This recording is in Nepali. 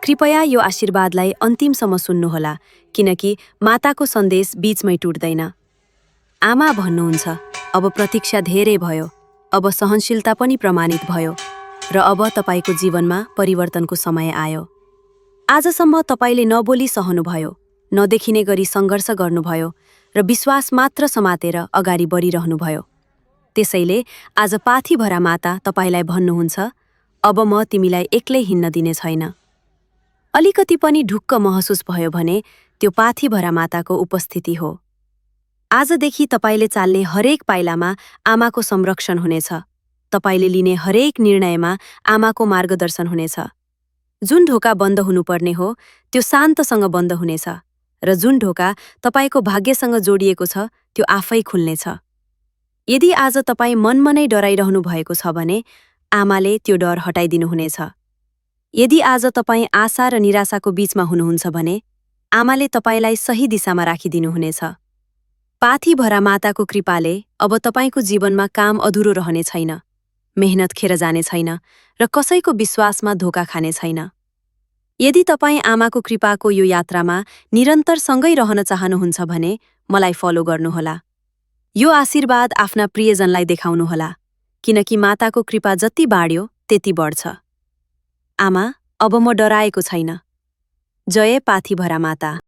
कृपया यो आशीर्वादलाई अन्तिमसम्म सुन्नुहोला, किनकि माताको सन्देश बीचमै टुट्दैन। आमा भन्नुहुन्छ, अब प्रतीक्षा धेरै भयो, अब सहनशीलता पनि प्रमाणित भयो, र अब तपाईको जीवनमा परिवर्तनको समय आयो। आजसम्म तपाईले नबोली सहनुभयो, नदेखिने गरी सङ्घर्ष गर्नुभयो, र विश्वास मात्र समातेर अगाडि बढिरहनुभयो। त्यसैले आज पाथीभरा माता तपाईलाई भन्नुहुन्छ, अब म तिमीलाई एक्लै हिँड्न दिने छैन। अलिकति पनि ढुक्क महसुस भयो भने त्यो पाथीभरा माताको उपस्थिति हो। आजदेखि तपाईले चाल्ने हरेक पाइलामा आमाको संरक्षण हुनेछ। तपाईले लिने हरेक निर्णयमा आमाको मार्गदर्शन हुनेछ। जुन ढोका बन्द हुनुपर्ने हो, त्यो शान्तसँग बन्द हुनेछ, र जुन ढोका तपाईको भाग्यसँग जोडिएको छ, त्यो आफै खुल्नेछ। यदि आज तपाई मनमनै डराइरहनु भएको छ भने आमाले त्यो डर हटाइदिनुहुनेछ। यदि आज तपाई आशा र निराशाको बीचमा हुनुहुन्छ भने आमाले तपाईलाई सही दिशामा राखिदिनुहुनेछ। पाथीभरा माताको कृपाले अब तपाईको जीवनमा काम अधुरो रहने छैन, मेहनत खेर जाने छैन, र कसैको विश्वासमा धोका खाने छैन। यदि तपाई आमाको कृपाको यो यात्रामा निरन्तर सँगै रहन चाहनुहुन्छ भने मलाई फलो गर्नुहोला। यो आशीर्वाद आफ्ना प्रियजनलाई देखाउनुहोला, किनकि माताको कृपा जति बाढ्यो त्यति बढ्छ। आमा, अब म डराएको छैन। जय पाथीभरा माता।